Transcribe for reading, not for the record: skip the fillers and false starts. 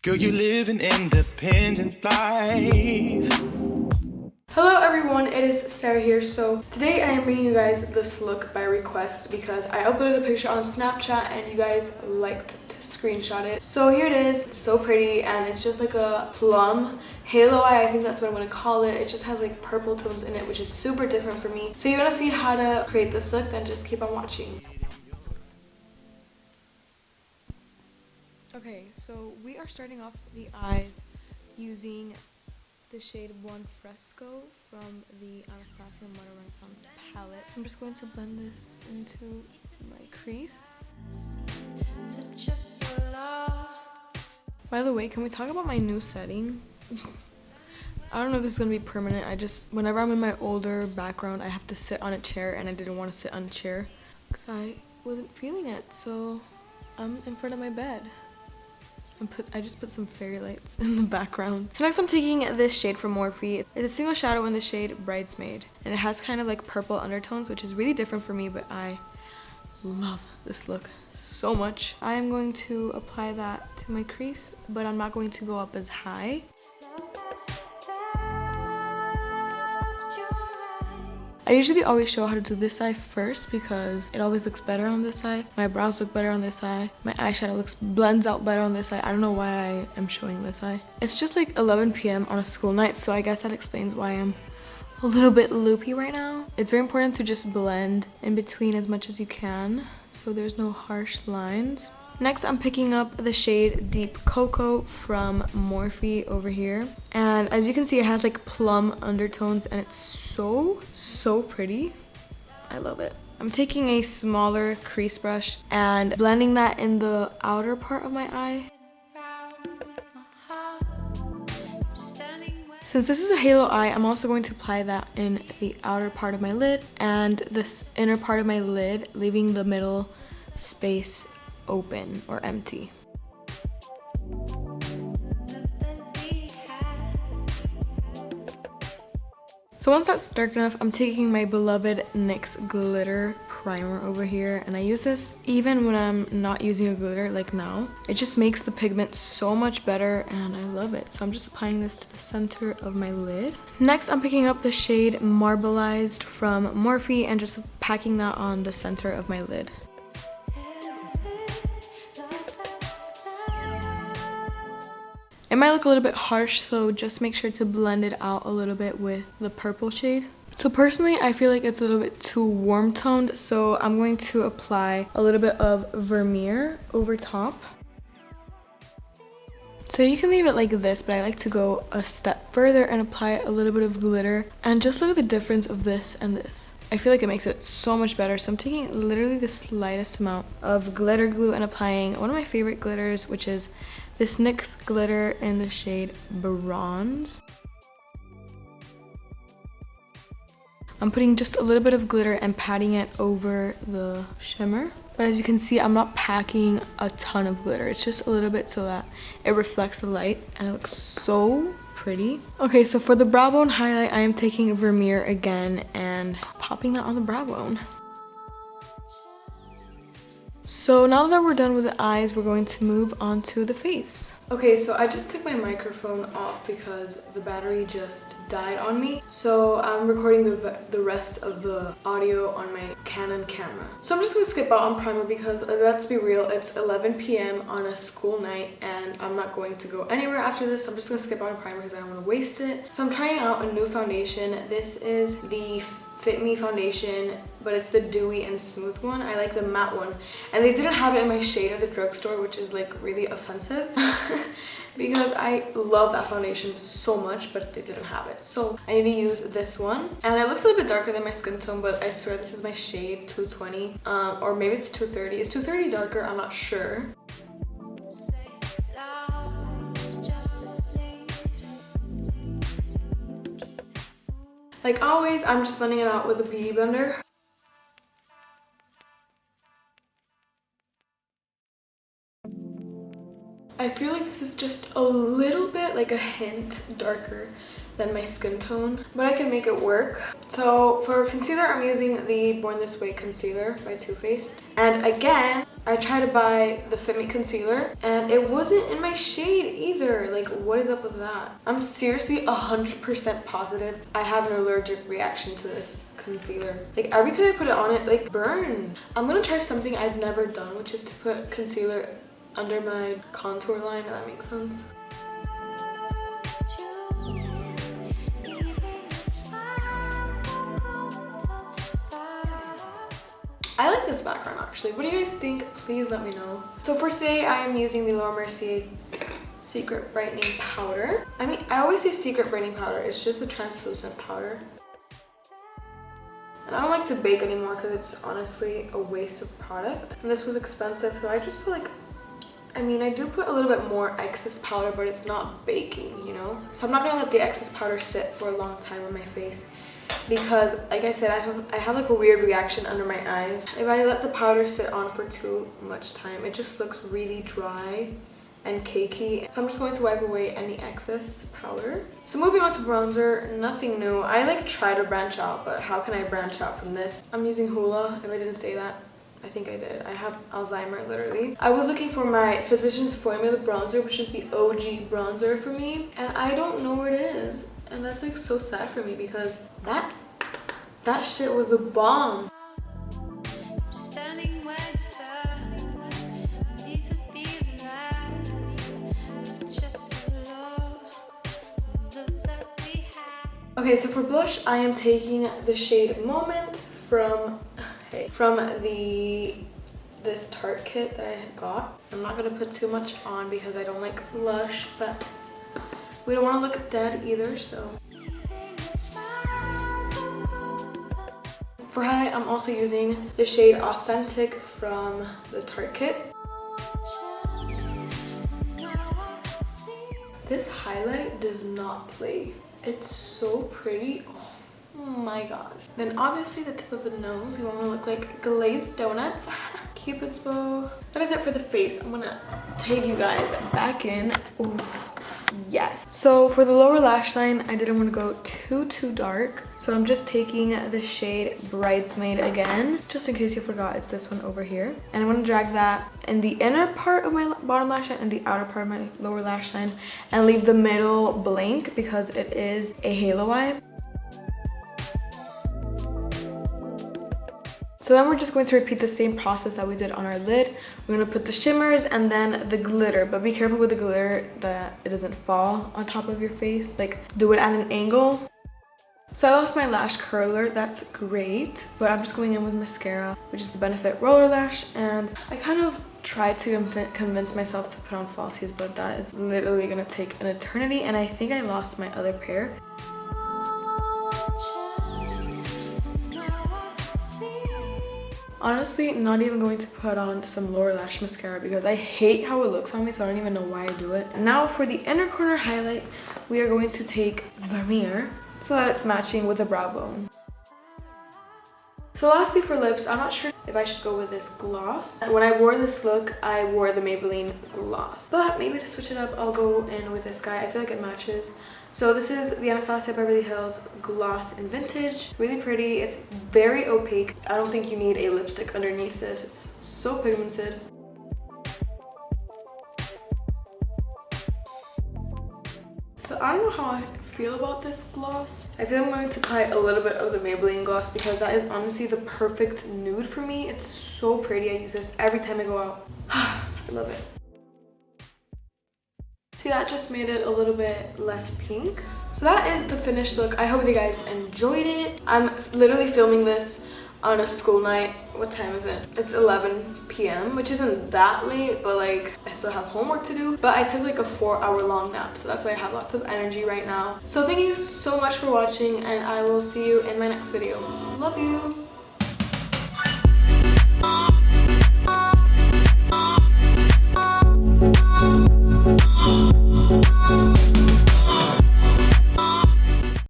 Girl, you live an independent life. Hello everyone, it is Sarah here. So today I am bringing you guys this look by request because I uploaded a picture on Snapchat and you guys liked to screenshot it. So here it is. It's so pretty and it's just like a plum halo eye. I think that's what I'm going to call it. It just has like purple tones in it, which is super different for me. So you want to see how to create this look, then just keep on watching. Okay, so we are starting off the eyes using the shade One Fresco from the Anastasia Modern Renaissance palette. I'm just going to blend this into my crease. By the way, can we talk about my new setting? I don't know if this is gonna be permanent. Whenever I'm in my older background, I have to sit on a chair and I didn't want to sit on a chair because I wasn't feeling it. So I'm in front of my bed. I just put some fairy lights in the background. So next I'm taking this shade from Morphe. It's a single shadow in the shade Bridesmaid. And it has kind of like purple undertones, which is really different for me, but I love this look so much. I am going to apply that to my crease, but I'm not going to go up as high. I usually always show how to do this eye first because it always looks better on this eye. My brows look better on this eye. My eyeshadow blends out better on this eye. I don't know why I am showing this eye. It's just like 11 p.m. on a school night, so I guess that explains why I'm a little bit loopy right now. It's very important to just blend in between as much as you can so there's no harsh lines. Next, I'm picking up the shade Deep Cocoa from Morphe over here. And as you can see, it has like plum undertones and it's so pretty. I love it. I'm taking a smaller crease brush and blending that in the outer part of my eye. Since this is a halo eye, I'm also going to apply that in the outer part of my lid and this inner part of my lid, leaving the middle space open or empty. So once that's dark enough, I'm taking my beloved NYX Glitter Primer over here, and I use this even when I'm not using a glitter like now. It just makes the pigment so much better and I love it. So I'm just applying this to the center of my lid. Next, I'm picking up the shade Marbleized from Morphe and just packing that on the center of my lid. It might look a little bit harsh, so just make sure to blend it out a little bit with the purple shade. So personally, I feel like it's a little bit too warm toned, so I'm going to apply a little bit of Vermeer over top. So you can leave it like this, but I like to go a step further and apply a little bit of glitter. And just look at the difference of this and this. I feel like it makes it so much better. So I'm taking literally the slightest amount of glitter glue and applying one of my favorite glitters, which is this NYX glitter in the shade Bronze. I'm putting just a little bit of glitter and patting it over the shimmer. But as you can see, I'm not packing a ton of glitter. It's just a little bit so that it reflects the light and it looks so pretty. Okay, so for the brow bone highlight, I am taking Vermeer again and popping that on the brow bone. So now that we're done with the eyes, we're going to move on to the face. Okay, so I just took my microphone off because the battery just died on me. So I'm recording the rest of the audio on my Canon camera. So I'm just gonna skip out on primer because let's be real, it's 11 p.m. on a school night and I'm not going to go anywhere after this. I'm just gonna skip out on primer because I don't want to waste it. So I'm trying out a new foundation. This is the Fit Me foundation, but it's the dewy and smooth one. I like the matte one, and they didn't have it in my shade at the drugstore, which is like really offensive because I love that foundation so much, but they didn't have it. So I need to use this one, and it looks a little bit darker than my skin tone, but I swear this is my shade 220, or maybe it's 230. Is 230 darker? I'm not sure. Like always, I'm just blending it out with a beauty blender. I feel like this is just a little bit, like a hint darker than my skin tone, but I can make it work. So for concealer, I'm using the Born This Way concealer by Too Faced. And again, I tried to buy the Fit Me concealer and it wasn't in my shade either. Like, what is up with that? I'm seriously 100% positive I have an allergic reaction to this concealer. Like, every time I put it on, it like burns. I'm gonna try something I've never done, which is to put concealer under my contour line, if that makes sense. I like this background actually. What do you guys think? Please let me know. So for today, I am using the Mercier Secret Brightening Powder. I mean, I always say Secret Brightening Powder. It's just the translucent powder. And I don't like to bake anymore because it's honestly a waste of product. And this was expensive, so I just put like, I mean, I do put a little bit more excess powder, but it's not baking, you know? So I'm not gonna let the excess powder sit for a long time on my face, because like I said, I have like a weird reaction under my eyes. If I let the powder sit on for too much time, it just looks really dry and cakey. So I'm just going to wipe away any excess powder. So moving on to bronzer, nothing new. I like try to branch out, but how can I branch out from this? I'm using Hoola, if I didn't say that. I think I did. I have Alzheimer, literally. I was looking for my Physicians Formula bronzer, which is the OG bronzer for me, and I don't know where it is. And that's like so sad for me because that shit was the bomb. Okay, so for blush, I am taking the shade Moment from this Tarte kit that I got. I'm not gonna put too much on because I don't like blush, but we don't want to look dead either, so. For highlight, I'm also using the shade Authentic from the Tarte kit. This highlight does not play. It's so pretty. Oh my gosh. Then obviously the tip of the nose, you want to look like glazed donuts. Cupid's bow. That is it for the face. I'm gonna take you guys back in. Ooh. Yes. So for the lower lash line, I didn't want to go too dark. So I'm just taking the shade Bridesmaid again. Just in case you forgot, it's this one over here. And I want to drag that in the inner part of my bottom lash line and the outer part of my lower lash line. And leave the middle blank because it is a halo eye. So then we're just going to repeat the same process that we did on our lid. We're going to put the shimmers and then the glitter, but be careful with the glitter that it doesn't fall on top of your face. Like, do it at an angle. So I lost my lash curler, that's great, but I'm just going in with mascara, which is the Benefit Roller Lash, and I kind of tried to convince myself to put on falsies, but that is literally going to take an eternity, and I think I lost my other pair. Honestly, not even going to put on some lower lash mascara because I hate how it looks on me, so I don't even know why I do it. And now for the inner corner highlight, we are going to take Mercier so that it's matching with the brow bone. So lastly for lips, I'm not sure if I should go with this gloss. When I wore this look, I wore the Maybelline gloss. But maybe to switch it up, I'll go in with this guy. I feel like it matches. So this is the Anastasia Beverly Hills Gloss in Vintage. Really pretty. It's very opaque. I don't think you need a lipstick underneath this. It's so pigmented. So I don't know how I feel about this gloss. I feel I'm going to apply a little bit of the Maybelline gloss because that is honestly the perfect nude for me. It's so pretty. I use this every time I go out. I love it. See, that just made it a little bit less pink. So that is the finished look. I hope you guys enjoyed it. I'm literally filming this on a school night. What time is it? It's 11 p.m. which isn't that late, but like I still have homework to do. But I took like a 4-hour long nap, so that's why I have lots of energy right now. So thank you so much for watching, and I will see you in my next video. Love you.